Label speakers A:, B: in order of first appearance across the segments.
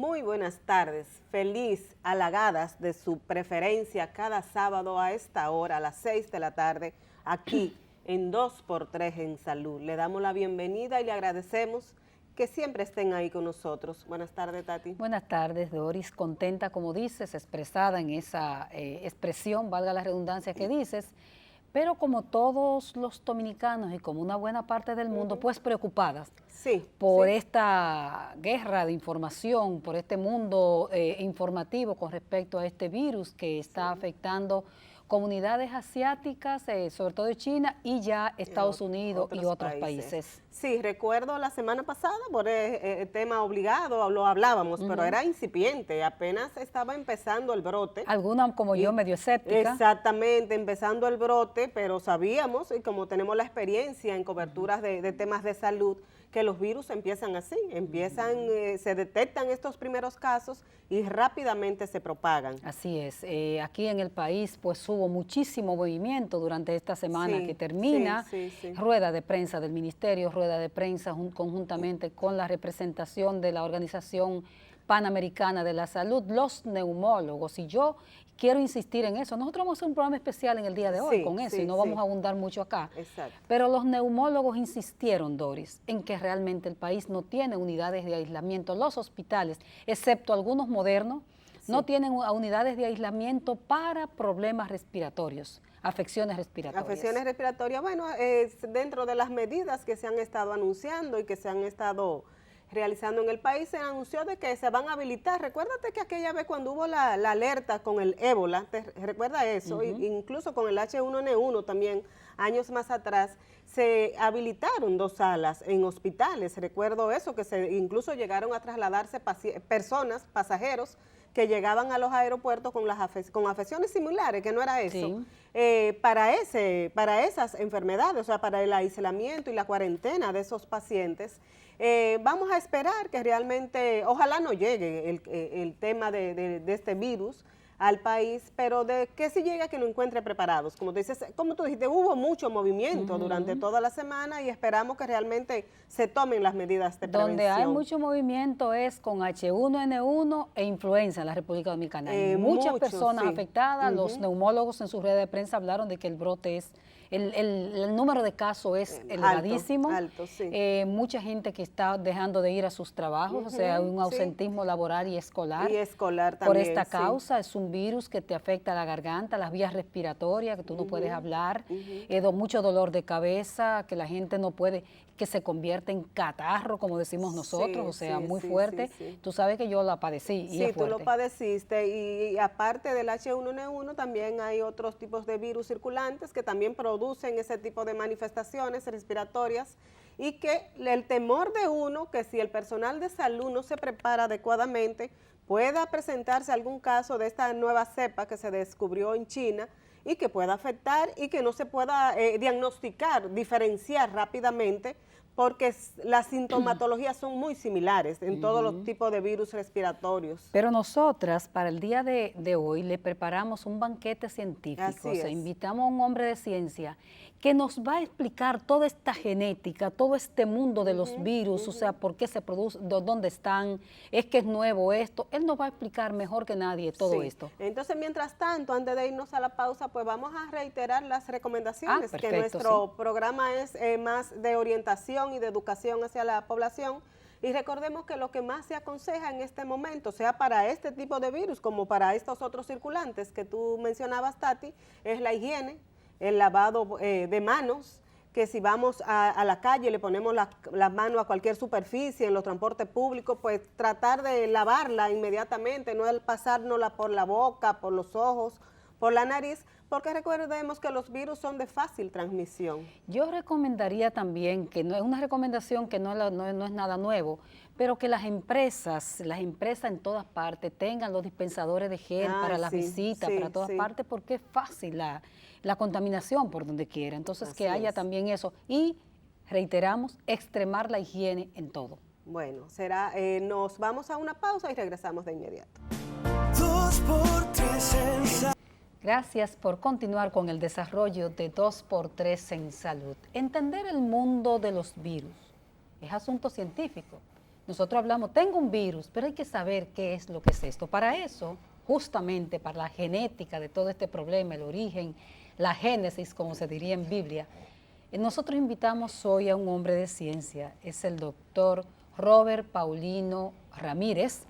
A: Muy buenas tardes, feliz, halagadas de su preferencia cada sábado a esta hora, a las 6 de la tarde, aquí en 2x3 en Salud. Le damos la bienvenida y le agradecemos que siempre estén ahí con nosotros. Buenas tardes, Tati.
B: Buenas tardes, Doris. Contenta, como dices, expresada en esa expresión, valga la redundancia que dices, pero como todos los dominicanos y como una buena parte del mundo, pues preocupadas por esta guerra de información, por este mundo informativo con respecto a este virus que está afectando comunidades asiáticas, sobre todo de China y ya Estados Unidos y otros países.
A: Sí, recuerdo la semana pasada, por el tema obligado, lo hablábamos, pero era incipiente, apenas estaba empezando el brote.
B: Algunas como yo medio escéptica.
A: Exactamente, empezando el brote, pero sabíamos, y como tenemos la experiencia en coberturas de temas de salud, que los virus empiezan así, se detectan estos primeros casos y rápidamente se propagan.
B: Así es, aquí en el país pues hubo muchísimo movimiento durante esta semana que termina, rueda de prensa del ministerio, rueda de prensa conjuntamente con la representación de la Organización Panamericana de la Salud, los neumólogos, y yo quiero insistir en eso. Nosotros vamos a hacer un programa especial en el día de hoy con eso y no vamos a abundar mucho acá.
A: Exacto.
B: Pero los neumólogos insistieron, Doris, en que realmente el país no tiene unidades de aislamiento. Los hospitales, excepto algunos modernos, no tienen unidades de aislamiento para problemas respiratorios, afecciones respiratorias.
A: Afecciones respiratorias, bueno, dentro de las medidas que se han estado anunciando y que se han estado realizando en el país, se anunció de que se van a habilitar. Recuérdate que aquella vez cuando hubo la alerta con el ébola, ¿te recuerda eso? Incluso con el H1N1 también, años más atrás, se habilitaron 2 salas en hospitales. Recuerdo eso, que incluso llegaron a trasladarse personas, pasajeros, que llegaban a los aeropuertos con afecciones similares, que no era eso, para esas enfermedades, o sea, para el aislamiento y la cuarentena de esos pacientes. Vamos a esperar que realmente, ojalá no llegue el tema de este virus al país, pero de que si llega que lo encuentre preparados. Como tú dijiste, hubo mucho movimiento durante toda la semana y esperamos que realmente se tomen las medidas de prevención.
B: Donde hay mucho movimiento es con H1N1 e influenza en la República Dominicana. Hay muchas personas afectadas, los neumólogos en su red de prensa hablaron de que el brote es, el número de casos es elevadísimo.
A: Alto,
B: mucha gente que está dejando de ir a sus trabajos, o sea, un ausentismo laboral y escolar.
A: Y escolar también.
B: Por esta causa, es un virus que te afecta la garganta, las vías respiratorias, que tú no puedes hablar, mucho dolor de cabeza, que la gente no puede, que se convierte en catarro, como decimos nosotros, o sea, muy fuerte. Tú sabes que yo la padecí y es fuerte.
A: Tú lo padeciste, y aparte del H1N1 también hay otros tipos de virus circulantes que también producen ese tipo de manifestaciones respiratorias, y que el temor de uno, que si el personal de salud no se prepara adecuadamente, pueda presentarse algún caso de esta nueva cepa que se descubrió en China y que pueda afectar y que no se pueda diagnosticar, diferenciar rápidamente, porque las sintomatologías son muy similares en todos los tipos de virus respiratorios.
B: Pero nosotras, para el día de hoy, le preparamos un banquete científico. O sea, invitamos a un hombre de ciencia que nos va a explicar toda esta genética, todo este mundo de los virus, o sea, por qué se produce, dónde están, es que es nuevo esto. Él nos va a explicar mejor que nadie todo esto.
A: Entonces, mientras tanto, antes de irnos a la pausa, pues vamos a reiterar las recomendaciones, que nuestro programa es más de orientación y de educación hacia la población. Y recordemos que lo que más se aconseja en este momento, sea para este tipo de virus como para estos otros circulantes que tú mencionabas, Tati, es la higiene, el lavado de manos, que si vamos a la calle le ponemos la mano a cualquier superficie, en los transportes públicos, pues tratar de lavarla inmediatamente, no el pasárnosla por la boca, por los ojos, por la nariz, porque recordemos que los virus son de fácil transmisión.
B: Yo recomendaría también, que no es una recomendación que no es nada nuevo, pero que las empresas en todas partes tengan los dispensadores de gel para las visitas, para todas partes, porque es fácil la contaminación por donde quiera. Entonces, que haya también eso. Y, reiteramos, extremar la higiene en todo.
A: Bueno, nos vamos a una pausa y regresamos de inmediato.
C: 2x3
B: Gracias por continuar con el desarrollo de 2x3 en Salud. Entender el mundo de los virus es asunto científico, nosotros hablamos, tengo un virus, pero hay que saber qué es lo que es esto. Para eso, justamente para la genética de todo este problema, el origen, la génesis, como se diría en Biblia, nosotros invitamos hoy a un hombre de ciencia, es el doctor Robert Paulino Ramírez,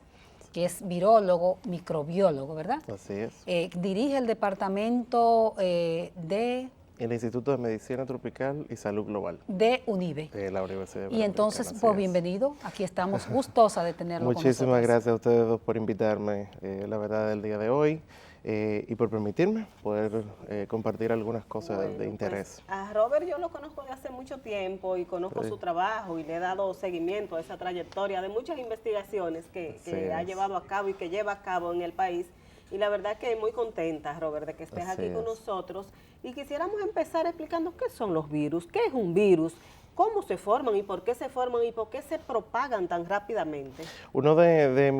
B: que es virólogo, microbiólogo, ¿verdad?
C: Así es.
B: Dirige el departamento de
C: El Instituto de Medicina Tropical y Salud Global
B: UNIBE.
C: de la Universidad
B: Y entonces, pues bienvenido, aquí estamos gustosa de tenerlo con nosotros.
C: Muchísimas gracias a ustedes dos por invitarme, la verdad, del día de hoy. Y por permitirme poder compartir algunas cosas de interés.
A: Pues, a Robert yo lo conozco de hace mucho tiempo y conozco su trabajo y le he dado seguimiento a esa trayectoria de muchas investigaciones que ha llevado a cabo y que lleva a cabo en el país. Y la verdad que muy contenta, Robert, de que estés aquí con nosotros. Y quisiéramos empezar explicando qué son los virus, qué es un virus, cómo se forman y por qué se forman y por qué se propagan tan rápidamente.
C: Uno de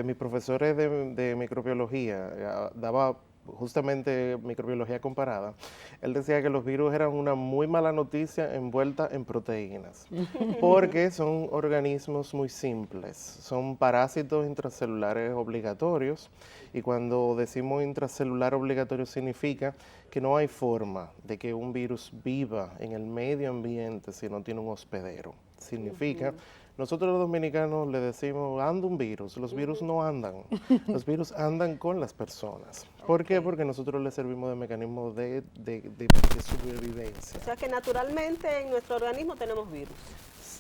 C: mis profesores de microbiología daba justamente microbiología comparada. Él decía que los virus eran una muy mala noticia envuelta en proteínas, porque son organismos muy simples, son parásitos intracelulares obligatorios, y cuando decimos intracelular obligatorio significa que no hay forma de que un virus viva en el medio ambiente si no tiene un hospedero. Significa, nosotros los dominicanos le decimos, anda un virus. Los virus no andan, los virus andan con las personas. ¿Por qué? Porque nosotros les servimos de mecanismo de supervivencia.
A: O sea que naturalmente en nuestro organismo tenemos virus.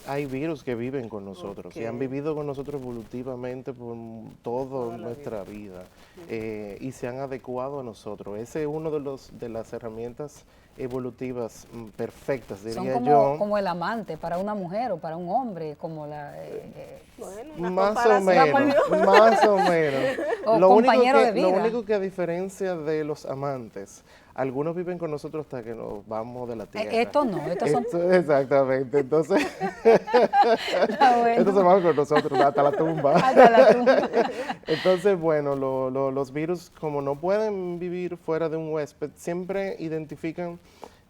C: Hay virus que viven con nosotros y han vivido con nosotros evolutivamente por toda nuestra vida, y se han adecuado a nosotros. Ese es uno de las herramientas evolutivas perfectas, diría
B: Son
C: yo.
B: Como el amante para una mujer o para un hombre, como la...
A: bueno,
C: más o menos, más o menos.
B: O compañero de vida.
C: Lo único que a diferencia de los amantes, algunos viven con nosotros hasta que nos vamos de la tierra.
B: Estos no, estos son...
C: Exactamente, entonces
B: Bueno.
C: estos se van con nosotros hasta la tumba.
B: Hasta la tumba.
C: Entonces, bueno, los virus, como no pueden vivir fuera de un huésped, siempre identifican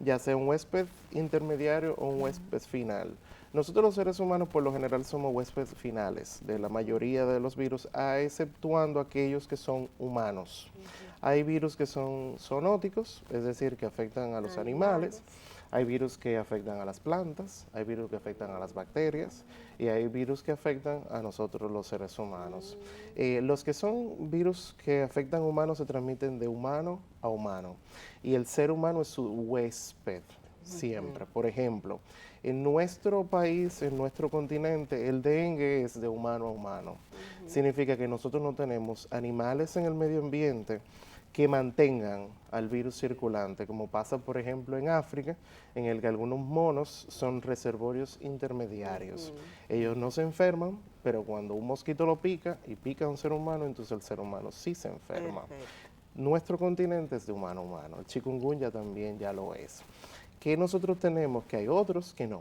C: ya sea un huésped intermediario o un huésped final. Nosotros los seres humanos por lo general somos huéspedes finales de la mayoría de los virus, exceptuando aquellos que son humanos. Hay virus que son zoonóticos, es decir, que afectan a los animales. Hay virus que afectan a las plantas, hay virus que afectan a las bacterias y hay virus que afectan a nosotros los seres humanos. Los que son virus que afectan a humanos se transmiten de humano a humano y el ser humano es su huésped siempre. Por ejemplo, en nuestro país, en nuestro continente, el dengue es de humano a humano. Significa que nosotros no tenemos animales en el medio ambiente que mantengan al virus circulante, como pasa, por ejemplo, en África, en el que algunos monos son reservorios intermediarios. Ellos no se enferman, pero cuando un mosquito lo pica y pica a un ser humano, entonces el ser humano sí se enferma. Nuestro continente es de humano a humano. El chikungunya también ya lo es. ¿Qué nosotros tenemos? Que hay otros que no.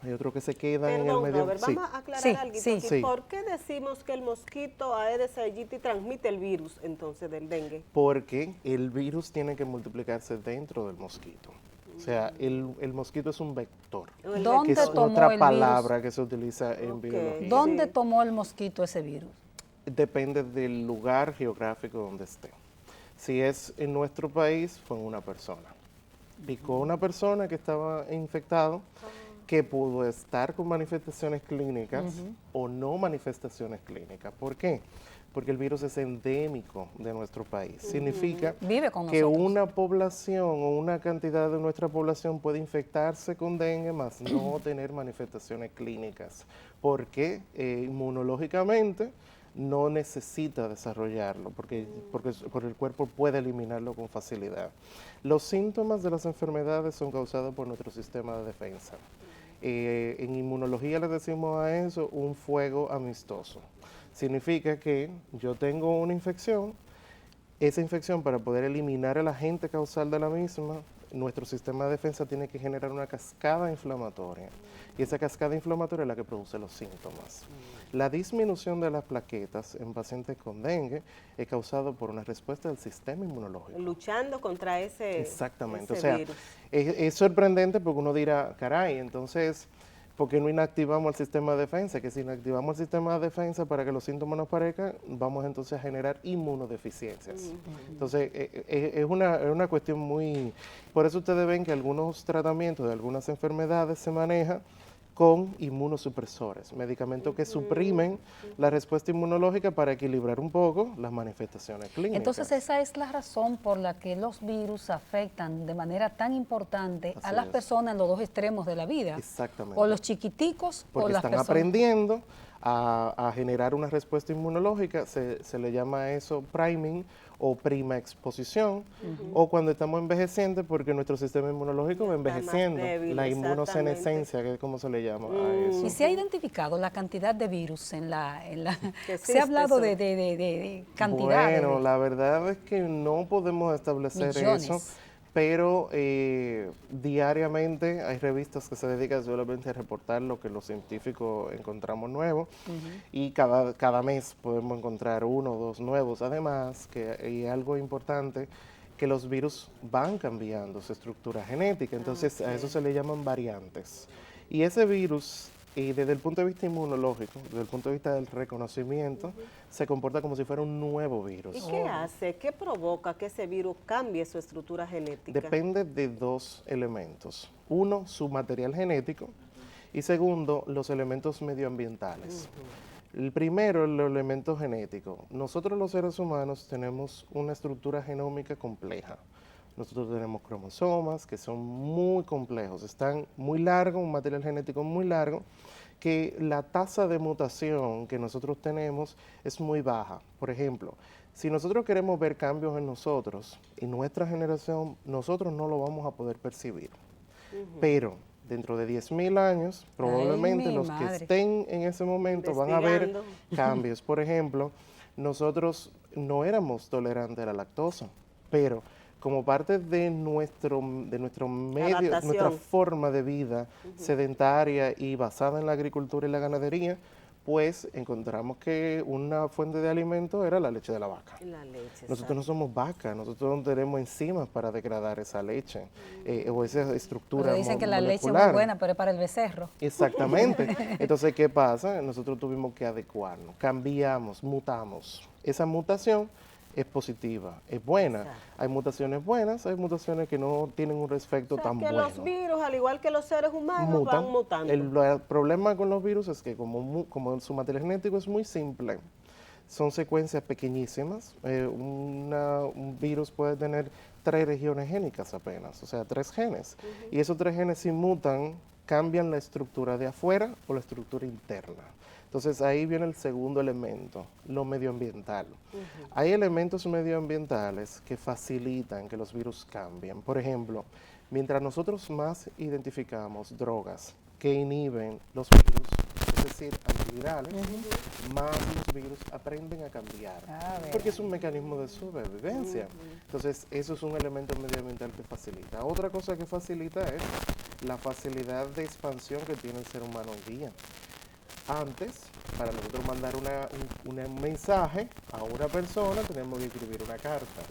C: Hay otros que se quedan en el medio.
A: Robert, vamos a aclarar algo.
B: Sí.
A: ¿Por qué decimos que el mosquito Aedes aegypti transmite el virus entonces del dengue?
C: Porque el virus tiene que multiplicarse dentro del mosquito. O sea, el mosquito es un vector.
B: ¿Dónde
C: que es
B: tomó
C: otra
B: el
C: palabra
B: virus?
C: que se utiliza en biología.
B: ¿Dónde tomó el mosquito ese virus?
C: Depende del lugar geográfico donde esté. Si es en nuestro país, fue en una persona. Picó una persona que estaba infectado, que pudo estar con manifestaciones clínicas o no manifestaciones clínicas. ¿Por qué? Porque el virus es endémico de nuestro país. Significa
B: Vive con
C: que
B: nosotros.
C: una población o una cantidad de nuestra población puede infectarse con dengue, más no tener manifestaciones clínicas, porque inmunológicamente no necesita desarrollarlo, porque el cuerpo puede eliminarlo con facilidad. Los síntomas de las enfermedades son causados por nuestro sistema de defensa. En inmunología le decimos a eso un fuego amistoso. Significa que yo tengo una infección, esa infección, para poder eliminar el agente causal de la misma, nuestro sistema de defensa tiene que generar una cascada inflamatoria. Y esa cascada inflamatoria es la que produce los síntomas. La disminución de las plaquetas en pacientes con dengue es causado por una respuesta del sistema inmunológico.
A: Luchando contra ese,
C: Exactamente.
A: ese
C: O sea,
A: virus.
C: es sorprendente porque uno dirá, caray, entonces porque no inactivamos el sistema de defensa, que si inactivamos el sistema de defensa para que los síntomas no aparezcan, vamos entonces a generar inmunodeficiencias. Entonces, es una cuestión muy... Por eso ustedes ven que algunos tratamientos de algunas enfermedades se manejan con inmunosupresores, medicamentos que suprimen la respuesta inmunológica para equilibrar un poco las manifestaciones clínicas.
B: Entonces esa es la razón por la que los virus afectan de manera tan importante a las personas en los dos extremos de la vida.
C: Exactamente.
B: O los chiquiticos
C: porque
B: o las
C: están
B: personas.
C: aprendiendo a generar una respuesta inmunológica, se le llama eso priming o prima exposición, o cuando estamos envejecientes porque nuestro sistema inmunológico va envejeciendo,
A: débil,
C: la inmunosenescencia, que es como se le llama a eso.
B: ¿Y se ha identificado la cantidad de virus en la
A: existe
B: se ha hablado
A: eso.
B: de cantidad?
C: Bueno, la verdad es que no podemos establecer
B: millones.
C: eso, pero diariamente hay revistas que se dedican solamente a reportar lo que los científicos encontramos nuevo, y cada mes podemos encontrar 1 o 2 nuevos. Además, que hay algo importante, que los virus van cambiando su estructura genética, entonces a eso se le llaman variantes. Y ese virus, desde el punto de vista inmunológico, desde el punto de vista del reconocimiento, se comporta como si fuera un nuevo virus.
A: ¿Y qué hace? ¿Qué provoca que ese virus cambie su estructura genética?
C: Depende de 2 elementos. Uno, su material genético, y segundo, los elementos medioambientales. El primero, el elemento genético. Nosotros los seres humanos tenemos una estructura genómica compleja. Nosotros tenemos cromosomas que son muy complejos, están muy largos, un material genético muy largo, que la tasa de mutación que nosotros tenemos es muy baja. Por ejemplo, si nosotros queremos ver cambios en nosotros, en nuestra generación, nosotros no lo vamos a poder percibir. Pero dentro de 10.000 años, probablemente los que estén en ese momento van a ver cambios. Por ejemplo, nosotros no éramos tolerantes a la lactosa, pero como parte de nuestro medio, nuestra forma de vida sedentaria y basada en la agricultura y la ganadería, pues encontramos que una fuente de alimento era la leche de la vaca.
A: La leche,
C: nosotros no somos vacas, nosotros no tenemos enzimas para degradar esa leche o esa estructura molecular.
B: Dicen que la leche es muy buena, pero es para el becerro.
C: Exactamente. Entonces, ¿qué pasa? Nosotros tuvimos que adecuarnos, cambiamos, mutamos. Esa mutación es positiva, es buena.
A: Exacto.
C: Hay mutaciones buenas, hay mutaciones que no tienen un efecto tan bueno.
A: Los virus, al igual que los seres humanos, van mutando.
C: El problema con los virus es que como su material genético es muy simple, son secuencias pequeñísimas. Un virus puede tener 3 regiones génicas apenas, o sea, 3 genes. Y esos 3 genes, si mutan, cambian la estructura de afuera o la estructura interna. Entonces ahí viene el segundo elemento, lo medioambiental. Hay elementos medioambientales que facilitan que los virus cambien. Por ejemplo, mientras nosotros más identificamos drogas que inhiben los virus, es decir, antivirales, más los virus aprenden a cambiar, porque es un mecanismo de sobrevivencia. Entonces eso es un elemento medioambiental que facilita. Otra cosa que facilita es la facilidad de expansión que tiene el ser humano hoy día. Antes, para nosotros mandar un mensaje a una persona, teníamos que escribir una carta.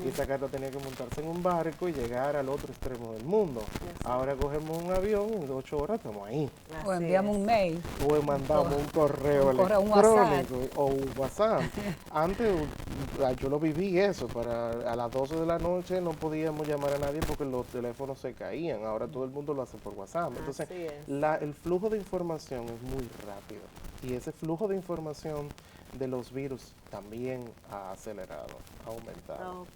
C: Y esa carta tenía que montarse en un barco y llegar al otro extremo del mundo. Ahora cogemos un avión y en 8 horas estamos ahí.
B: O enviamos un mail.
C: O mandamos un correo electrónico o un WhatsApp. Antes, yo lo viví eso. A las 12 de la noche no podíamos llamar a nadie porque los teléfonos se caían. Ahora todo el mundo lo hace por WhatsApp. Entonces, el flujo de información es muy rápido. Y ese flujo de información de los virus también ha acelerado, ha aumentado.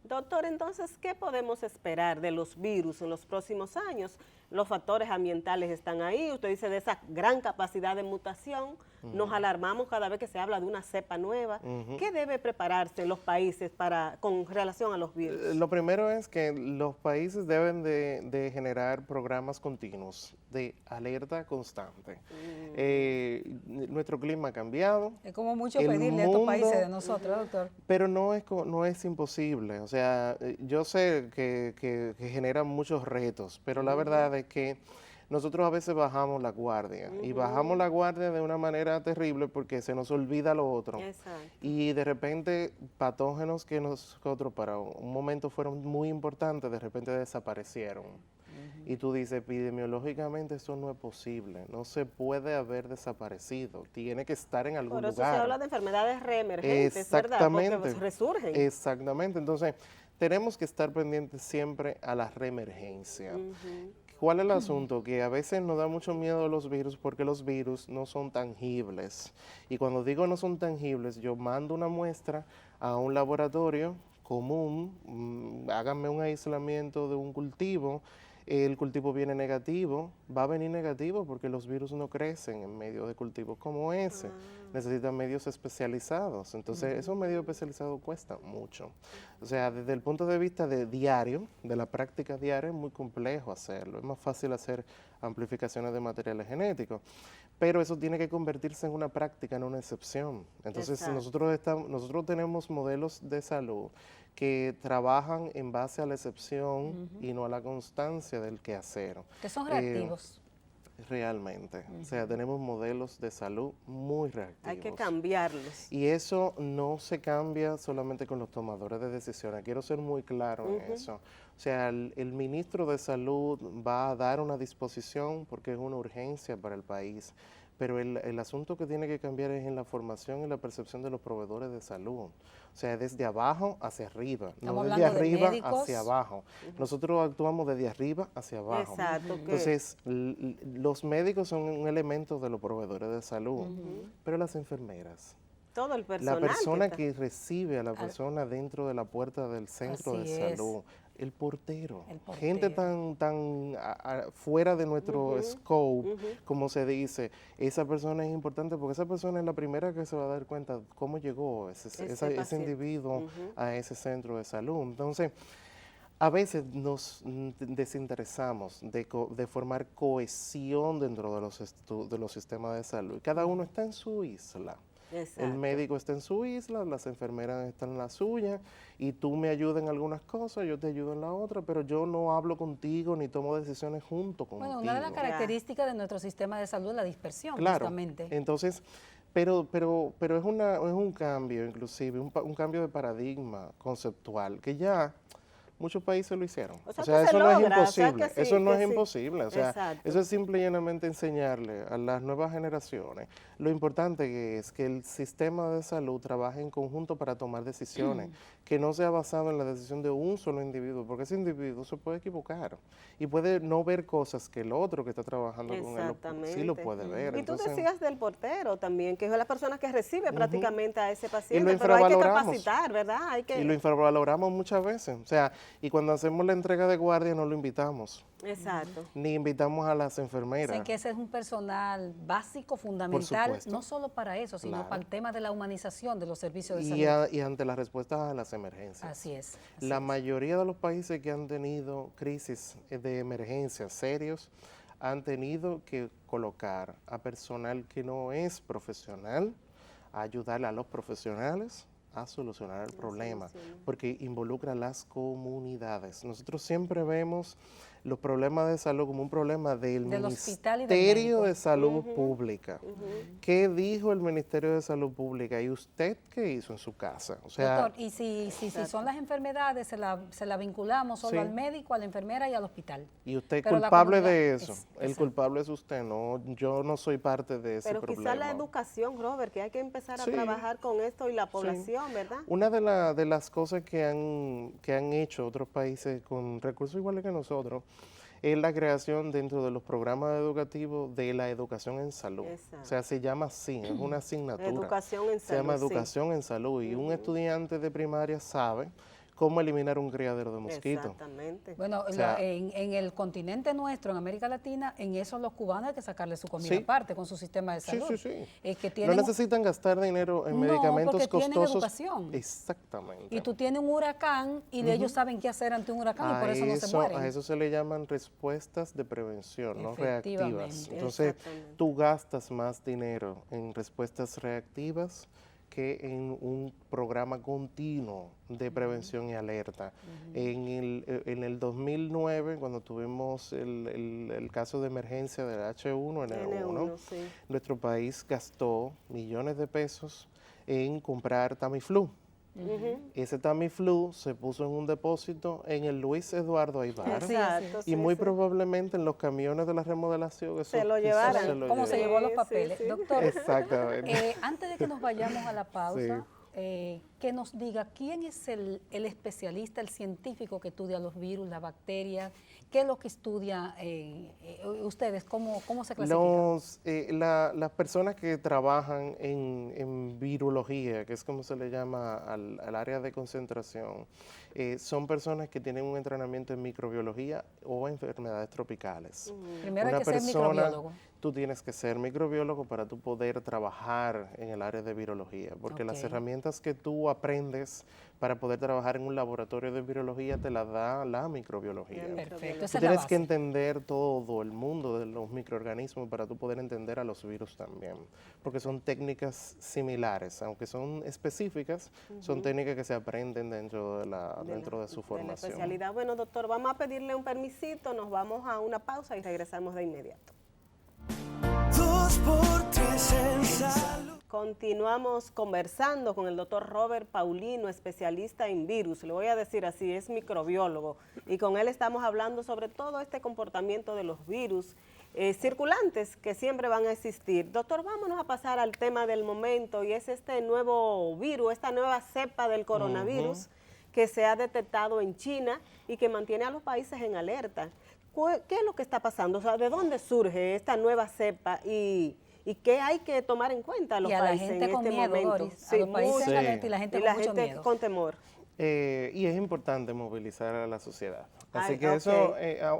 A: Doctor, entonces, ¿qué podemos esperar de los virus en los próximos años? Los factores ambientales están ahí, usted dice de esa gran capacidad de mutación, nos alarmamos cada vez que se habla de una cepa nueva. ¿Qué debe prepararse los países con relación a los virus?
C: Lo primero es que los países deben de generar programas continuos de alerta constante. Nuestro clima ha cambiado.
B: Es como mucho pedirle a estos países de nosotros, doctor.
C: Pero no es imposible. O sea, yo sé que generan muchos retos, pero la verdad es que nosotros a veces bajamos la guardia y bajamos la guardia de una manera terrible porque se nos olvida lo otro.
A: Exacto.
C: Y de repente patógenos que nosotros para un momento fueron muy importantes, de repente desaparecieron. Y tú dices, epidemiológicamente eso no es posible, no se puede haber desaparecido, tiene que estar en algún
A: Por eso
C: lugar.
A: se habla de enfermedades reemergentes, ¿verdad?
C: Exactamente.
A: Porque resurgen.
C: Exactamente, entonces tenemos que estar pendientes siempre a la reemergencia. ¿Cuál es el asunto? Que a veces nos da mucho miedo los virus porque los virus no son tangibles. Y cuando digo no son tangibles, yo mando una muestra a un laboratorio común, háganme un aislamiento de un cultivo, el cultivo viene negativo, va a venir negativo porque los virus no crecen en medios de cultivos como ese, necesitan medios especializados, entonces esos medios especializados cuestan mucho. O sea, desde el punto de vista de diario, de la práctica diaria, es muy complejo hacerlo, es más fácil hacer amplificaciones de materiales genéticos, pero eso tiene que convertirse en una práctica, en una excepción. Entonces, nosotros tenemos modelos de salud que trabajan en base a la excepción y no a la constancia del quehacer.
B: Que son reactivos.
C: Realmente. O sea, tenemos modelos de salud muy reactivos.
A: Hay que cambiarlos.
C: Y eso no se cambia solamente con los tomadores de decisiones. Quiero ser muy claro en eso. O sea, el ministro de Salud va a dar una disposición porque es una urgencia para el país. Pero el asunto que tiene que cambiar es en la formación y la percepción de los proveedores de salud. O sea, desde abajo hacia arriba, no desde arriba hacia abajo. Nosotros actuamos desde arriba hacia abajo.
A: Exacto.
C: Entonces, los médicos son un elemento de los proveedores de salud, pero las enfermeras,
A: todo el personal.
C: la persona que recibe a la persona dentro de la puerta del centro de salud, el portero, gente tan fuera de nuestro scope, como se dice, esa persona es importante porque esa persona es la primera que se va a dar cuenta cómo llegó ese individuo a ese centro de salud. Entonces, a veces nos desinteresamos de formar cohesión dentro de los sistemas de salud. Cada uno está en su isla. Exacto. El médico está en su isla, las enfermeras están en la suya, y tú me ayudas en algunas cosas, yo te ayudo en la otra, pero yo no hablo contigo ni tomo decisiones junto contigo.
B: Bueno, una de las características de nuestro sistema de salud es la dispersión,
C: claro,
B: justamente.
C: Entonces, pero es un cambio, inclusive, un cambio de paradigma conceptual, que ya muchos países lo hicieron. O sea, eso no es imposible. Eso no es imposible. O sea, eso es simple y llanamente enseñarle a las nuevas generaciones lo importante que es que el sistema de salud trabaje en conjunto para tomar decisiones, que no sea basado en la decisión de un solo individuo, porque ese individuo se puede equivocar y puede no ver cosas que el otro que está trabajando con él sí lo puede ver.
A: Y tú decías del portero también, que es la persona que recibe prácticamente a ese
C: Y
A: paciente,
C: lo
A: pero hay que
C: infravaloramos.
A: capacitar, ¿verdad?
C: Y lo infravaloramos muchas veces. O sea, y cuando hacemos la entrega de guardia no lo invitamos.
A: Exacto.
C: Ni invitamos a las enfermeras.
B: Sé que ese es un personal básico, fundamental, no solo para eso, sino para el tema de la humanización de los servicios de salud.
C: Y ante las respuestas a las emergencias.
B: Así es.
C: La mayoría de los países que han tenido crisis de emergencia serios han tenido que colocar a personal que no es profesional, a ayudarle a los profesionales a solucionar el problema, porque involucra a las comunidades. Nosotros siempre vemos los problemas de salud como un problema del Ministerio de Salud Pública. ¿Qué dijo el Ministerio de Salud Pública? ¿Y usted qué hizo en su casa? O sea,
B: doctor, y si son las enfermedades, se la vinculamos solo al médico, a la enfermera y al hospital.
C: Y usted es culpable de eso. El culpable es usted, no, yo no soy parte de ese problema.
A: Pero quizá la educación, Robert, que hay que empezar a trabajar con esto y la población, ¿verdad?
C: Una de las cosas que han hecho otros países con recursos iguales que nosotros es la creación dentro de los programas educativos de la educación en salud. Exacto. O sea, se llama así, es una asignatura.
A: Educación en salud.
C: Se llama educación en salud y un estudiante de primaria sabe cómo eliminar un criadero de mosquitos.
A: Exactamente.
B: Bueno, o sea, en el continente nuestro, en América Latina, en eso los cubanos hay que sacarle su comida aparte con su sistema de salud.
C: Que no necesitan gastar dinero en medicamentos costosos.
B: Educación.
C: Exactamente.
B: Y tú tienes un huracán y ellos saben qué hacer ante un huracán y por eso no se mueren.
C: A eso se le llaman respuestas de prevención, no reactivas. Entonces, tú gastas más dinero en respuestas reactivas que en un programa continuo de prevención y alerta. En el 2009, cuando tuvimos el caso de emergencia del H1N1,
A: sí.
C: nuestro país gastó millones de pesos en comprar Tamiflu. Ese Tamiflu se puso en un depósito en el Luis Eduardo Aybar.
A: Exacto,
C: Y
A: sí,
C: muy
A: sí.
C: probablemente en los camiones de la remodelación eso
A: Se lo
C: quizás
A: llevaran.
C: se lo
B: ¿Cómo se
C: lleven.
B: llevó los
A: Sí,
B: papeles?
A: sí.
B: Doctor,
C: Exactamente.
B: antes de que nos vayamos a la pausa,
C: Sí.
B: que nos diga quién es el especialista, el científico que estudia los virus, las bacterias, qué es lo que estudia ustedes, cómo se clasifican.
C: Las personas que trabajan en virología, que es como se le llama al área de concentración, son personas que tienen un entrenamiento en microbiología o enfermedades tropicales.
B: Primero hay que ser microbiólogo.
C: Tú tienes que ser microbiólogo para tú poder trabajar en el área de virología, porque las herramientas que tú aprendes para poder trabajar en un laboratorio de virología te las da la microbiología.
B: Perfecto, esa
C: Tú
B: es la
C: tienes
B: base.
C: que entender todo el mundo de los microorganismos para tú poder entender a los virus también, porque son técnicas similares, aunque son específicas, son técnicas que se aprenden dentro de su
A: De la
C: formación.
A: especialidad. Bueno, doctor, vamos a pedirle un permisito, nos vamos a una pausa y regresamos de inmediato.
D: 2 por 3 en salud.
A: Continuamos conversando con el doctor Robert Paulino, especialista en virus. Le voy a decir así, es microbiólogo. Y con él estamos hablando sobre todo este comportamiento de los virus circulantes que siempre van a existir. Doctor, vámonos a pasar al tema del momento y es este nuevo virus, esta nueva cepa del coronavirus que se ha detectado en China y que mantiene a los países en alerta. ¿Qué es lo que está pasando? O sea, ¿de dónde surge esta nueva cepa y qué hay que tomar en cuenta a los
B: Y a la
A: países
B: gente
A: en
B: con
A: este
B: miedo,
A: momento?
B: Doris, a los países
A: mucho.
B: en alerta y la gente con mucho miedo.
A: Con temor.
C: Y es importante movilizar a la sociedad. Así
A: Ay,
C: que
A: ok.
C: eso,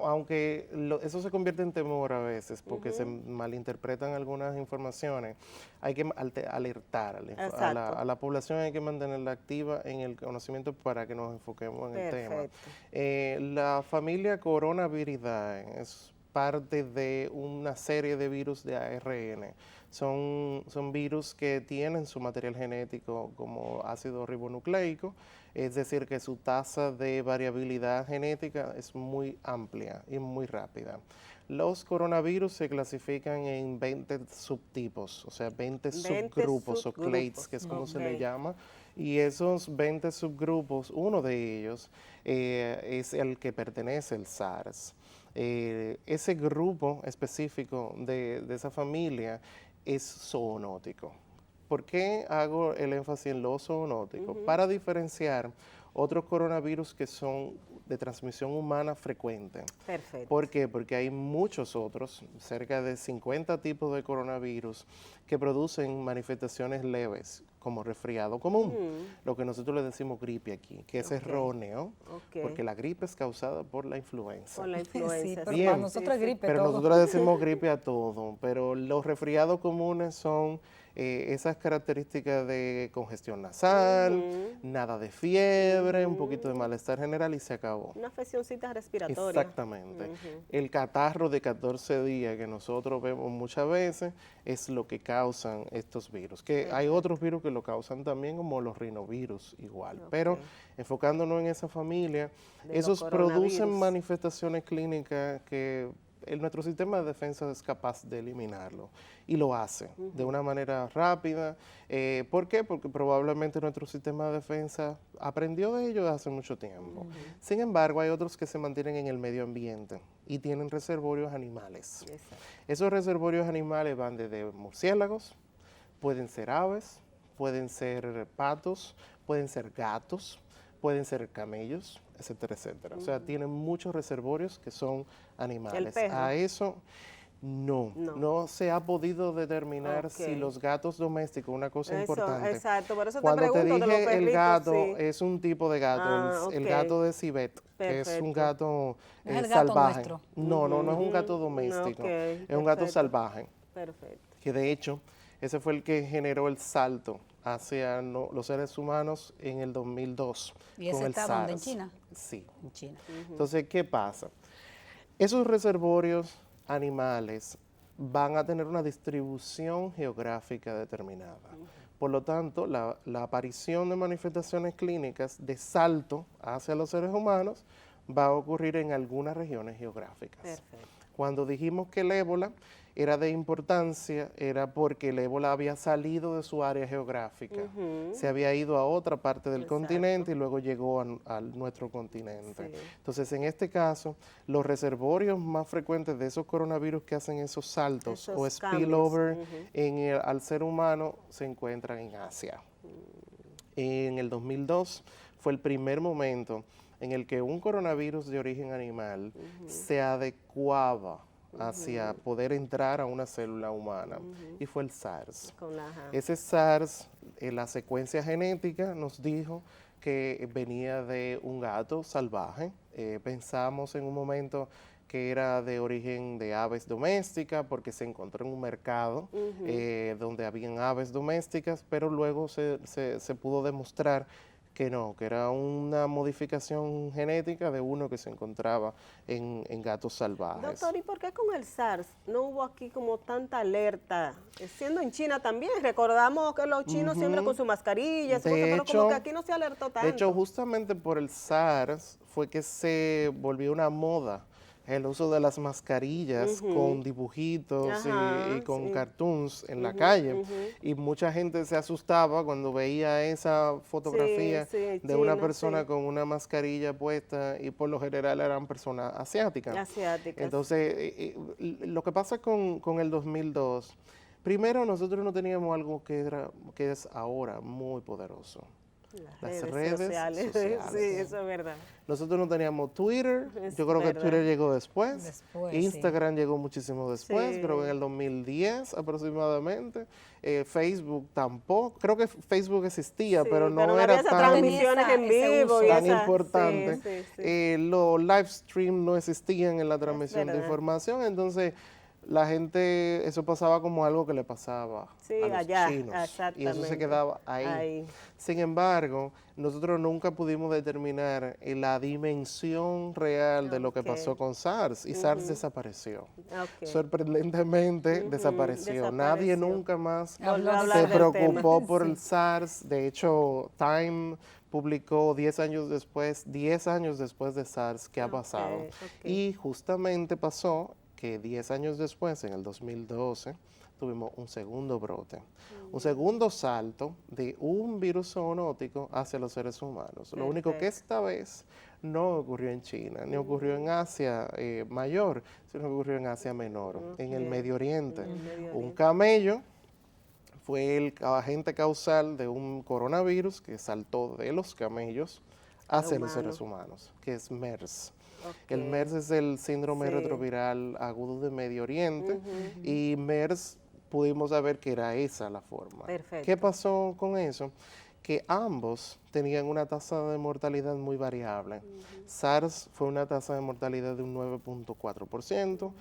C: aunque eso se convierte en temor a veces, porque se malinterpretan algunas informaciones, hay que alertar a la población, hay que mantenerla activa en el conocimiento para que nos enfoquemos en el tema. La familia Coronaviridae es parte de una serie de virus de ARN. Son virus que tienen su material genético como ácido ribonucleico, es decir, que su tasa de variabilidad genética es muy amplia y muy rápida. Los coronavirus se clasifican en 20 subtipos, o sea, 20 subgrupos o clades, que es como se le llama. Y esos 20 subgrupos, uno de ellos es el que pertenece al SARS. Ese grupo específico de esa familia es zoonótico. ¿Por qué hago el énfasis en lo zoonótico? Para diferenciar otros coronavirus que son de transmisión humana frecuente.
A: Perfecto.
C: ¿Por qué? Porque hay muchos otros, cerca de 50 tipos de coronavirus que producen manifestaciones leves, como resfriado común, lo que nosotros le decimos gripe aquí, que es erróneo, porque la gripe es causada por la influenza.
A: Por la influenza.
B: Sí, pero
C: Bien.
B: para nosotros es gripe
C: Pero
B: todo.
C: nosotros decimos gripe a todo, pero los resfriados comunes son esas características de congestión nasal, nada de fiebre, un poquito de malestar general y se acabó.
A: Una afeccióncita respiratoria.
C: Exactamente. El catarro de 14 días que nosotros vemos muchas veces es lo que causan estos virus. Que hay otros virus que lo causan también, como los rinovirus igual. Pero enfocándonos en esa familia,
A: De
C: esos
A: los
C: producen
A: coronavirus.
C: manifestaciones clínicas que nuestro sistema de defensa es capaz de eliminarlo y lo hace de una manera rápida. ¿Por qué? Porque probablemente nuestro sistema de defensa aprendió de ello hace mucho tiempo. Sin embargo, hay otros que se mantienen en el medio ambiente y tienen reservorios animales.
A: Exacto.
C: Esos reservorios animales van desde murciélagos, pueden ser aves, pueden ser patos, pueden ser gatos, pueden ser camellos, etcétera, etcétera. O sea, tienen muchos reservorios que son animales.
A: ¿El perro?
C: A eso no se ha podido determinar si los gatos domésticos, una cosa importante.
A: Exacto, por eso te
C: Cuando te
A: pregunto de los
C: dije el
A: perritos,
C: gato,
A: sí.
C: es un tipo de gato, el gato de Civet, que es un gato
B: Es el gato
C: salvaje.
B: nuestro.
C: No es un gato doméstico, es un gato salvaje.
A: Perfecto.
C: Que de hecho, ese fue el que generó el salto hacia los seres humanos en el 2002.
B: ¿Y ese
C: con el
B: está
C: SARS.
B: dónde? ¿En China?
C: Sí.
B: En China.
C: Entonces, ¿qué pasa? Esos reservorios animales van a tener una distribución geográfica determinada. Por lo tanto, la aparición de manifestaciones clínicas de salto hacia los seres humanos va a ocurrir en algunas regiones geográficas.
A: Perfecto.
C: Cuando dijimos que el ébola era de importancia, era porque el ébola había salido de su área geográfica, se había ido a otra parte del
A: Exacto.
C: continente y luego llegó a nuestro continente.
A: Sí.
C: Entonces, en este caso, los reservorios más frecuentes de esos coronavirus que hacen esos saltos
A: Esos
C: o
A: cambios,
C: spillover al ser humano se encuentran en Asia. En el 2002 fue el primer momento en el que un coronavirus de origen animal se adecuaba hacia poder entrar a una célula humana, y fue el SARS.
A: Con la, ajá.
C: Ese SARS, la secuencia genética nos dijo que venía de un gato salvaje. Pensamos en un momento que era de origen de aves domésticas porque se encontró en un mercado donde habían aves domésticas, pero luego se pudo demostrar que no, que era una modificación genética de uno que se encontraba en gatos salvajes.
A: Doctor, ¿y por qué con el SARS no hubo aquí como tanta alerta? Siendo en China también, recordamos que los chinos siempre con su mascarilla, pero como que aquí no se alertó tanto.
C: De hecho, justamente por el SARS fue que se volvió una moda el uso de las mascarillas con dibujitos y con cartoons en la calle. Y mucha gente se asustaba cuando veía esa fotografía de una persona con una mascarilla puesta, y por lo general eran personas asiáticas. Entonces, lo que pasa con el 2002, primero nosotros no teníamos algo que es ahora muy poderoso. Las redes sociales.
A: Sí, eso es verdad.
C: Nosotros no teníamos Twitter, yo creo que Twitter llegó después, Instagram llegó muchísimo después, creo que en el 2010 aproximadamente, Facebook tampoco, creo que Facebook existía, pero no era tan importante. Los live stream no existían en la transmisión de información, entonces la gente, eso pasaba como algo que le pasaba a los chinos, y eso se quedaba ahí. Sin embargo, nosotros nunca pudimos determinar la dimensión real de lo que pasó con SARS, y SARS desapareció. Sorprendentemente desapareció. Nadie nunca más se preocupó por el SARS. De hecho, Time publicó 10 años después de SARS, qué ha pasado. Y justamente pasó que 10 años después, en el 2012, tuvimos un segundo brote, un segundo salto de un virus zoonótico hacia los seres humanos. Lo único que esta vez no ocurrió en China, ni ocurrió en Asia mayor, sino que ocurrió en Asia menor, en el Medio Oriente. Un camello fue el agente causal de un coronavirus que saltó de los camellos hacia los seres humanos, que es MERS. El MERS es el síndrome retroviral agudo de Medio Oriente, y MERS pudimos saber que era esa la forma. ¿Qué pasó con eso? Que ambos tenían una tasa de mortalidad muy variable. SARS fue una tasa de mortalidad de un 9.4%,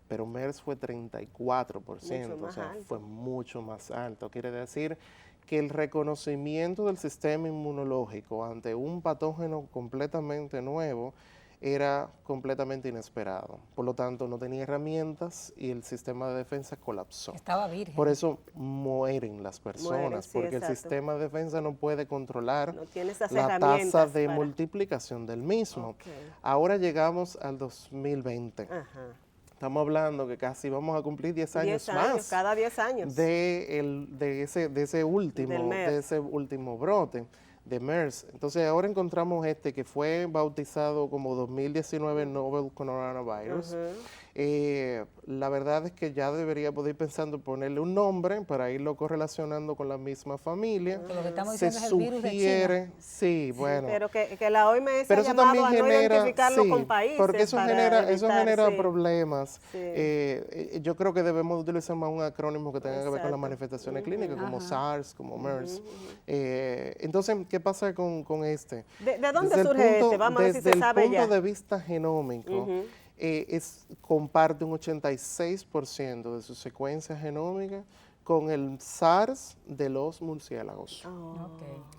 C: pero MERS fue 34%, o sea, fue mucho más alto. Quiere decir que el reconocimiento del sistema inmunológico ante un patógeno completamente nuevo era completamente inesperado. Por lo tanto, no tenía herramientas y el sistema de defensa colapsó.
B: Estaba virgen.
C: Por eso mueren las personas, porque el sistema de defensa no puede controlar la tasa de multiplicación del mismo. Ahora llegamos al 2020. Estamos hablando que casi vamos a cumplir 10 años más.
A: Cada 10 años.
C: De ese último brote de MERS. Entonces ahora encontramos que fue bautizado como 2019 Novel Coronavirus. La verdad es que ya debería poder ir pensando ponerle un nombre para irlo correlacionando con la misma familia.
B: Lo que estamos diciendo es el virus de China.
C: Sí, bueno.
A: Pero que la OMS
C: pero
A: ha
C: eso
A: llamado
C: también
A: a no identificarlo con países.
C: Porque eso genera problemas. Yo creo que debemos utilizar más un acrónimo que tenga que ver con las manifestaciones clínicas, como SARS, como MERS. Entonces, ¿qué pasa con este?
A: ¿De dónde surge este? Vamos a ver si se sabe ya.
C: Desde el punto de vista genómico, comparte un 86% de su secuencia genómica con el SARS de los murciélagos.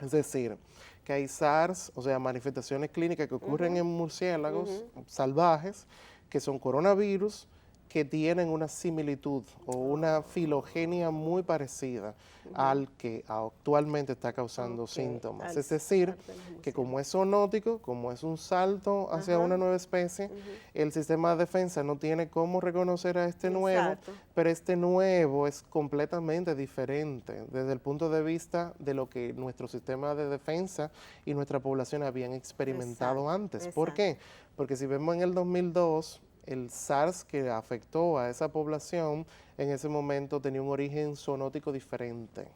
C: Es decir, que hay SARS, o sea, manifestaciones clínicas que ocurren en murciélagos salvajes, que son coronavirus, que tienen una similitud o una filogenia muy parecida al que actualmente está causando síntomas. Es decir, que como es zoonótico, como es un salto hacia una nueva especie, el sistema de defensa no tiene cómo reconocer a este nuevo, pero este nuevo es completamente diferente desde el punto de vista de lo que nuestro sistema de defensa y nuestra población habían experimentado antes. ¿Por qué? Porque si vemos en el 2002, el SARS que afectó a esa población en ese momento tenía un origen zoonótico diferente.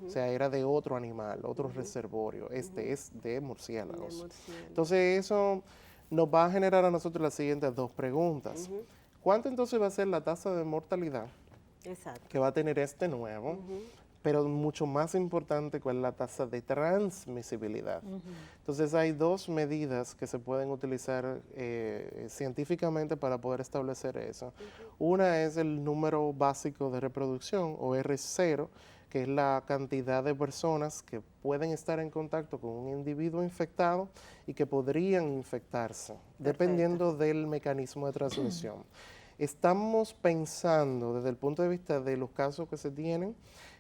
C: O sea, era de otro animal, otro reservorio. Este es de murciélagos. Entonces, eso nos va a generar a nosotros las siguientes dos preguntas. ¿Cuánto entonces va a ser la tasa de mortalidad que va a tener este nuevo? Pero mucho más importante, ¿cuál es la tasa de transmisibilidad? Entonces hay dos medidas que se pueden utilizar científicamente para poder establecer eso. Una es el número básico de reproducción, o R0, que es la cantidad de personas que pueden estar en contacto con un individuo infectado y que podrían infectarse, dependiendo del mecanismo de transmisión. Estamos pensando desde el punto de vista de los casos que se tienen,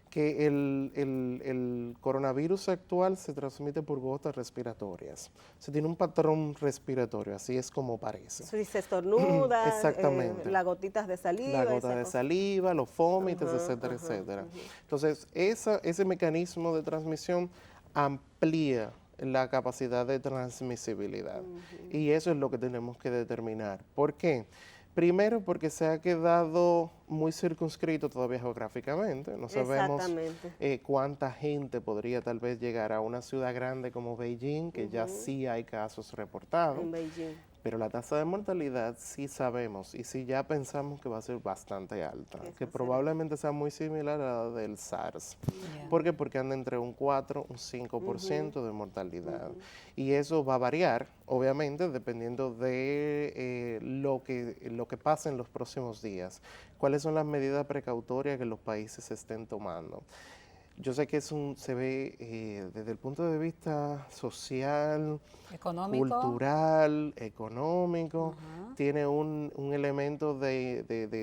C: que el coronavirus actual se transmite por gotas respiratorias. Se tiene un patrón respiratorio, así es como parece.
A: Si se estornuda,
C: exactamente.
A: Las gotitas de saliva.
C: La gota de saliva, los vómitos, etcétera, etcétera. Entonces, ese mecanismo de transmisión amplía la capacidad de transmisibilidad. Y eso es lo que tenemos que determinar. ¿Por qué? Primero, porque se ha quedado muy circunscrito todavía geográficamente. No sabemos cuánta gente podría tal vez llegar a una ciudad grande como Beijing, que ya sí hay casos reportados.
A: En Beijing.
C: Pero la tasa de mortalidad sí sabemos y sí ya pensamos que va a ser bastante alta, que probablemente sea muy similar a la del SARS. ¿Por qué? Porque anda entre un 4 un 5% de mortalidad. Y eso va a variar, obviamente, dependiendo de lo que pase en los próximos días. ¿Cuáles son las medidas precautorias que los países estén tomando? Yo sé que se ve desde el punto de vista social, cultural, económico, tiene un elemento de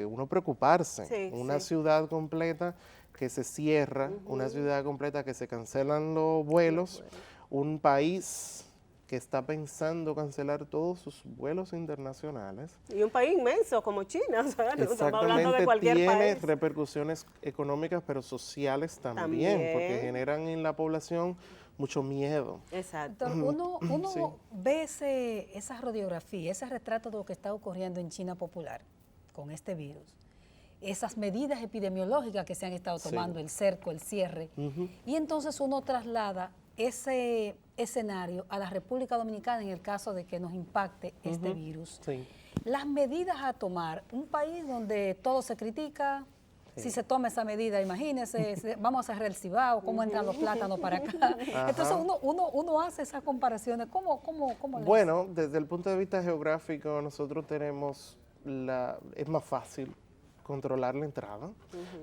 C: uno preocuparse. Una ciudad completa que se cierra, una ciudad completa que se cancelan los vuelos, un país que está pensando cancelar todos sus vuelos internacionales.
A: Y un país inmenso como China, o sea,
C: exactamente,
A: estamos hablando de cualquier
C: tiene
A: país.
C: repercusiones económicas, pero sociales también, porque generan en la población mucho miedo.
A: Exacto.
B: Uno ve esa radiografía, ese retrato de lo que está ocurriendo en China popular con este virus, esas medidas epidemiológicas que se han estado tomando, el cerco, el cierre, y entonces uno traslada ese escenario a la República Dominicana en el caso de que nos impacte este virus. Las medidas a tomar, un país donde todo se critica, si se toma esa medida, imagínense, vamos a cerrar el Cibao, cómo entran los plátanos para acá. Entonces uno hace esas comparaciones. ¿Cómo
C: bueno, desde el punto de vista geográfico, nosotros tenemos es más fácil controlar la entrada,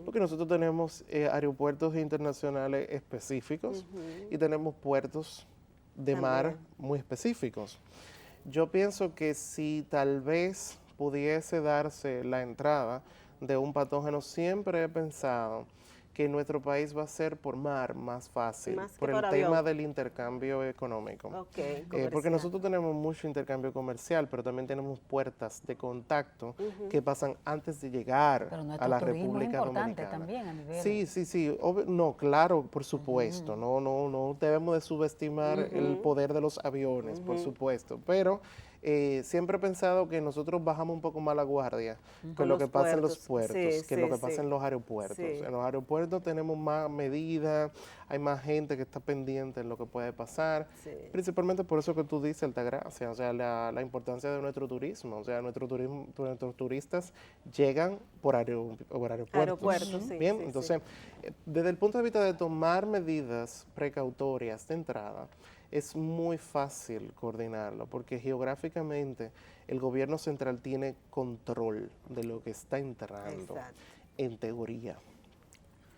C: porque nosotros tenemos aeropuertos internacionales específicos y tenemos puertos de mar muy específicos. Yo pienso que si tal vez pudiese darse la entrada de un patógeno, siempre he pensado que nuestro país va a ser por mar más fácil, por el tema del intercambio económico. Porque nosotros tenemos mucho intercambio comercial, pero también tenemos puertas de contacto que pasan antes de llegar a la República Dominicana.
B: También a nivel...
C: Sí. No, claro, por supuesto. No debemos de subestimar el poder de los aviones, por supuesto. Pero siempre he pensado que nosotros bajamos un poco más la guardia con lo que pasa en los puertos, que lo que pasa en los aeropuertos. En los aeropuertos tenemos más medidas, hay más gente que está pendiente en lo que puede pasar, principalmente por eso que tú dices, Altagracia, o sea, la importancia de nuestro turismo, o sea, nuestros turistas llegan por aeropuertos. Bien, entonces, desde el punto de vista de tomar medidas precautorias de entrada, es muy fácil coordinarlo, porque geográficamente el gobierno central tiene control de lo que está entrando, en teoría.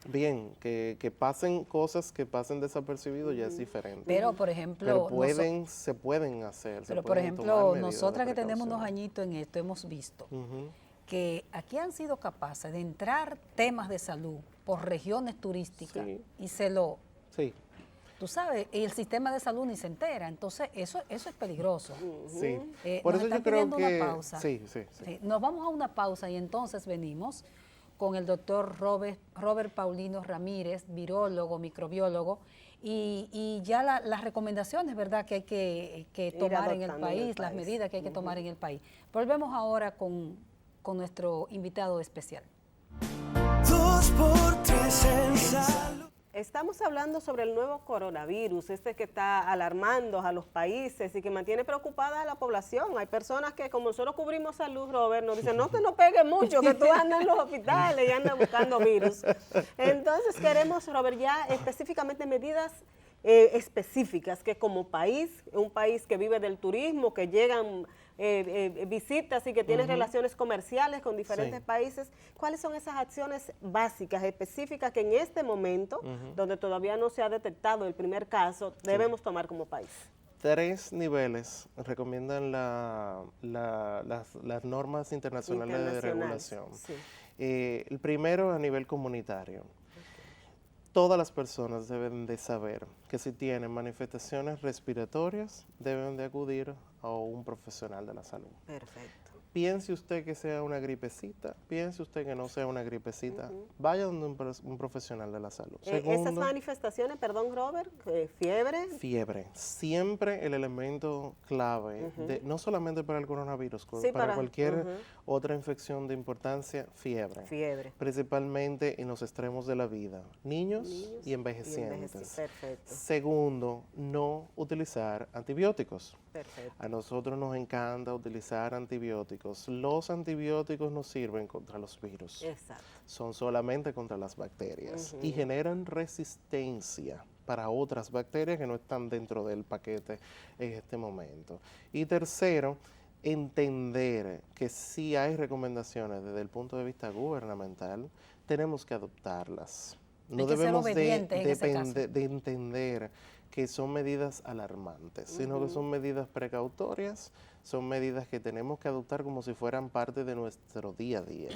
C: Bien, que pasen cosas que pasen desapercibidos ya es diferente.
B: Pero, por ejemplo,
C: Pero se pueden hacer.
B: pero por
C: pueden tomar
B: ejemplo,
C: medidas de
B: nosotras que tenemos unos
C: precaución.
B: añitos en esto, hemos visto
C: Ujú.
B: que aquí han sido capaces de entrar temas de salud por regiones turísticas
C: Sí.
B: y se lo,
C: Sí,
B: tú sabes, y el sistema de salud ni se entera. Entonces, eso es peligroso.
C: sí.
B: Nos
C: Por eso
B: están
C: yo creo
B: pidiendo
C: que...
B: una pausa.
C: Sí, sí, sí.
B: Sí, nos vamos a una pausa y entonces venimos con el doctor Robert Paulino Ramírez, virólogo, microbiólogo, y ya las recomendaciones, ¿verdad?, que hay que tomar en el
A: adoptando en el
B: país, las
A: país.
B: medidas que hay que tomar en el país. Volvemos ahora con nuestro invitado especial.
D: 2x3 en salud.
A: Estamos hablando sobre el nuevo coronavirus, este que está alarmando a los países y que mantiene preocupada a la población. Hay personas que, como nosotros cubrimos salud, Robert, nos dicen, no te no pegues mucho, que tú andas en los hospitales y andas buscando virus. Entonces queremos, Robert, ya específicamente medidas específicas que como país, un país que vive del turismo, que llegan visitas y que tiene relaciones comerciales con diferentes
C: Sí.
A: países, ¿cuáles son esas acciones básicas, específicas que en este momento, donde todavía no se ha detectado el primer caso, debemos tomar como país?
C: 3 niveles recomiendan las normas internacionales de regulación.
A: Sí.
C: El primero a nivel comunitario. Todas las personas deben de saber que si tienen manifestaciones respiratorias, deben de acudir a un profesional de la salud.
A: Perfecto.
C: Piense usted que sea una gripecita, piense usted que no sea una gripecita, vaya donde un profesional de la salud.
A: Esas
C: Segundo,
A: manifestaciones, perdón, Robert, fiebre.
C: fiebre. Siempre el elemento clave, no solamente para el coronavirus,
A: Sí,
C: para cualquier otra infección de importancia, fiebre.
A: Fiebre.
C: Principalmente en los extremos de la vida, niños y envejecientes.
A: Perfecto,
C: Segundo, no utilizar antibióticos.
A: perfecto.
C: A nosotros nos encanta utilizar antibióticos. Los antibióticos no sirven contra los virus,
A: Exacto.
C: son solamente contra las bacterias y generan resistencia para otras bacterias que no están dentro del paquete en este momento. Y tercero, entender que si hay recomendaciones desde el punto de vista gubernamental, tenemos que adoptarlas. No
B: Hay que ser
C: debemos
B: obedientes en ese caso.
C: de entender que son medidas alarmantes, sino que son medidas precautorias, son medidas que tenemos que adoptar como si fueran parte de nuestro día a día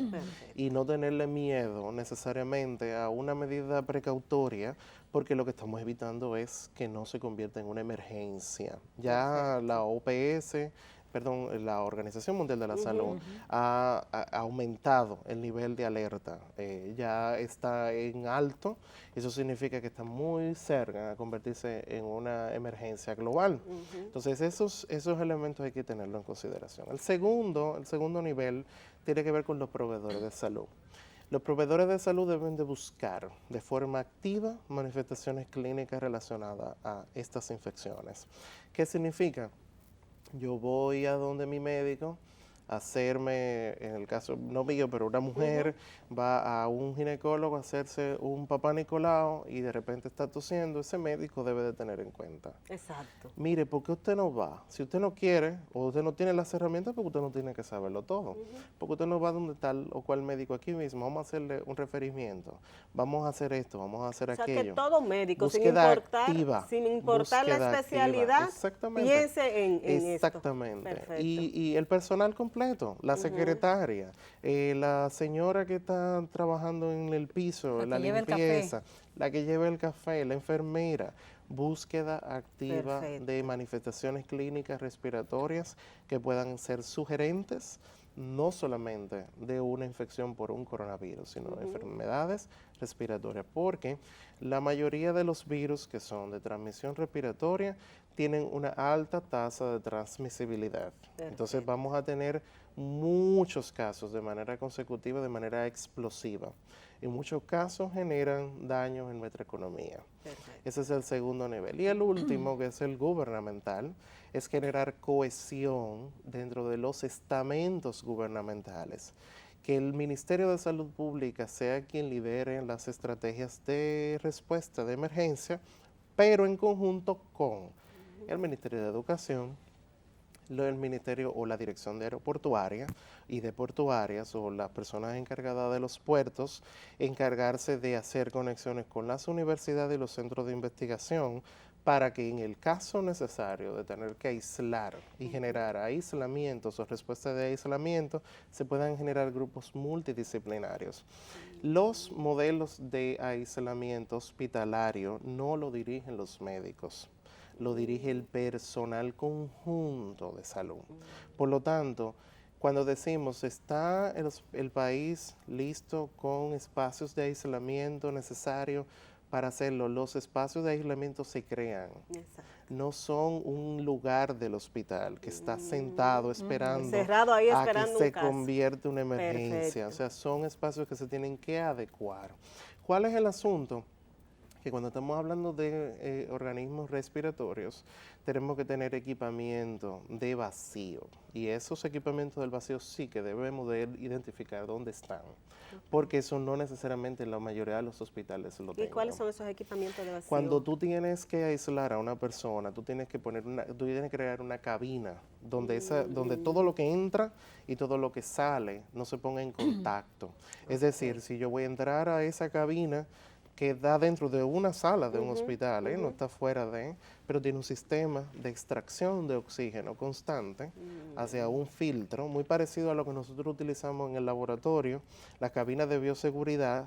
C: y no tenerle miedo necesariamente a una medida precautoria, porque lo que estamos evitando es que no se convierta en una emergencia. Ya la OPS, perdón, la Organización Mundial de la Salud ha aumentado el nivel de alerta, ya está en alto, eso significa que está muy cerca de convertirse en una emergencia global. Entonces esos elementos hay que tenerlo en consideración. El segundo nivel tiene que ver con los proveedores de salud. Los proveedores de salud deben de buscar de forma activa manifestaciones clínicas relacionadas a estas infecciones. ¿Qué significa? Yo voy a donde mi médico a hacerme, en el caso no mío, pero una mujer va a un ginecólogo a hacerse un papá Nicolau y de repente está tosiendo, ese médico debe de tener en cuenta.
A: Exacto.
C: Mire, ¿por qué usted no va? Si usted no quiere o usted no tiene las herramientas, porque usted no tiene que saberlo todo. Porque usted no va donde tal o cual médico aquí mismo, vamos a hacerle un referimiento, vamos a hacer esto, vamos a hacer
A: O sea,
C: aquello.
A: que todo médico, sin
C: Búsqueda
A: importar,
C: activa,
A: sin importar la
C: búsqueda
A: especialidad,
C: activa. Exactamente.
A: piense en
C: Exactamente.
A: esto. Perfecto.
C: Y el personal completo, la secretaria, la señora que está trabajando en el piso,
B: La
C: la
B: que lleva el café.
C: limpieza, la que lleva el café, la enfermera. Búsqueda activa
A: Perfecto.
C: de manifestaciones clínicas respiratorias que puedan ser sugerentes, no solamente de una infección por un coronavirus, sino de enfermedades respiratorias, porque la mayoría de los virus que son de transmisión respiratoria tienen una alta tasa de transmisibilidad. Entonces vamos a tener muchos casos de manera consecutiva, de manera explosiva. En muchos casos generan daños en nuestra economía.
A: Perfecto.
C: Ese es el segundo nivel. Y el último, que es el gubernamental, es generar cohesión dentro de los estamentos gubernamentales. Que el Ministerio de Salud Pública sea quien lidere las estrategias de respuesta de emergencia, pero en conjunto con el Ministerio de Educación, el ministerio o la dirección de aeroportuaria y de portuarias o las personas encargadas de los puertos encargarse de hacer conexiones con las universidades y los centros de investigación para que en el caso necesario de tener que aislar y generar aislamientos o respuestas de aislamiento, se puedan generar grupos multidisciplinarios. Los modelos de aislamiento hospitalario no lo dirigen los médicos, lo dirige el personal conjunto de salud. Por lo tanto, cuando decimos, ¿está el país listo con espacios de aislamiento necesarios para hacerlo? Los espacios de aislamiento se crean.
A: Exacto.
C: No son un lugar del hospital que está sentado esperando,
A: Cerrado ahí
C: a
A: esperando
C: que
A: un
C: se
A: caso.
C: convierta en una emergencia.
A: Perfecto.
C: O sea, son espacios que se tienen que adecuar. ¿Cuál es el asunto? Que cuando estamos hablando de organismos respiratorios, tenemos que tener equipamiento de vacío. Y esos equipamientos del vacío sí que debemos de identificar dónde están. Porque eso no necesariamente en la mayoría de los hospitales lo
A: ¿Y
C: tienen.
A: cuáles son esos equipamientos de vacío?
C: Cuando tú tienes que aislar a una persona, tú tienes que crear una cabina donde todo lo que entra y todo lo que sale no se ponga en contacto. Es decir, si yo voy a entrar a esa cabina que da dentro de una sala de un hospital, no está fuera pero tiene un sistema de extracción de oxígeno constante hacia un filtro, muy parecido a lo que nosotros utilizamos en el laboratorio. La cabina de bioseguridad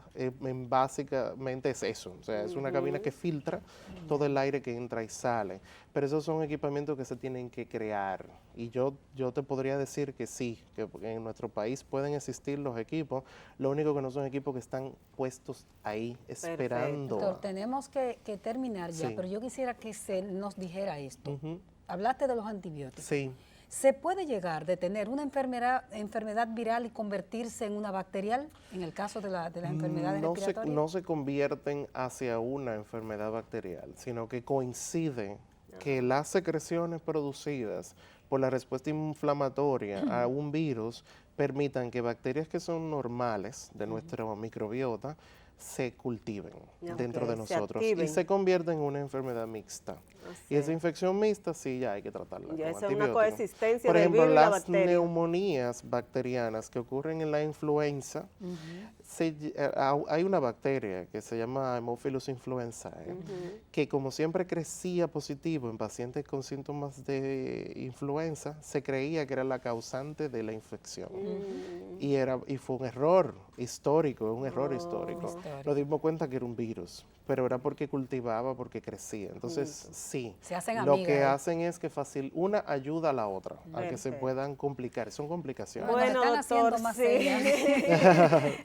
C: básicamente es eso, o sea, es una cabina que filtra todo el aire que entra y sale, pero esos son equipamientos que se tienen que crear, y yo te podría decir que sí, que en nuestro país pueden existir los equipos, lo único que no son equipos que están puestos ahí esperando.
B: Doctor, tenemos que terminar ya,
C: Sí.
B: pero yo quisiera que se nos dijera esto.
C: Ujú.
B: Hablaste de los antibióticos.
C: Sí.
B: ¿Se puede llegar de tener una enfermedad viral y convertirse en una bacterial, en el caso de las enfermedades respiratorias?
C: No se convierten hacia una enfermedad bacterial, sino que coincide que las secreciones producidas por la respuesta inflamatoria a un virus permitan que bacterias que son normales de nuestro microbiota se cultiven dentro de
A: se
C: nosotros
A: activen.
C: y se convierten en una enfermedad mixta.
A: O
C: Y esa
A: sea,
C: infección mixta sí ya hay que tratarla
A: ya
C: con
A: esa es una
C: antibióticos.
A: coexistencia
C: Por
A: del
C: ejemplo,
A: virus y la
C: las
A: bacteria.
C: neumonías bacterianas que ocurren en la influenza, hay una bacteria que se llama Haemophilus influenzae, que como siempre crecía positivo en pacientes con síntomas de influenza, se creía que era la causante de la infección. Y fue un error histórico,
B: Histórico.
C: Nos dimos cuenta que era un virus, pero era porque cultivaba, porque crecía. Entonces, sí,
B: Se hacen
C: lo
B: amigas,
C: que
B: ¿eh?
C: hacen es que una ayuda a la otra, a que se
A: Perfecto.
C: puedan complicar. Son complicaciones.
B: Bueno,
A: Bueno,
B: están haciendo
A: doctor,
B: más
A: sí.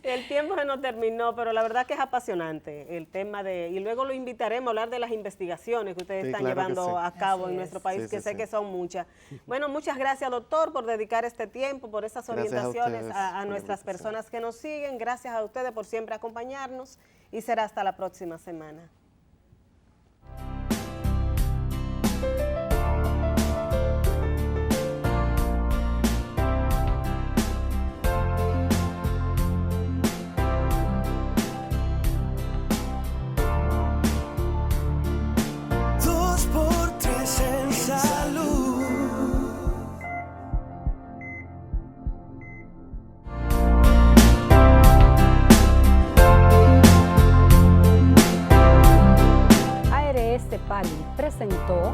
A: El tiempo se nos terminó, pero la verdad que es apasionante el tema y luego lo invitaremos a hablar de las investigaciones que ustedes
C: Sí,
A: están
C: claro que
A: llevando
C: sí.
A: a cabo
B: Así
A: en
B: es.
A: nuestro país,
C: Sí,
A: que
C: sí,
A: sé
C: sí.
A: que son muchas. Bueno, muchas gracias, doctor, por dedicar este tiempo, por esas
C: Gracias a
A: orientaciones
C: ustedes
A: a
C: por la
A: nuestras
C: invitación.
A: personas que nos siguen. Gracias a ustedes por siempre acompañarnos y será hasta la próxima semana.
D: Dos por tres en salud.
B: ARS Pali presentó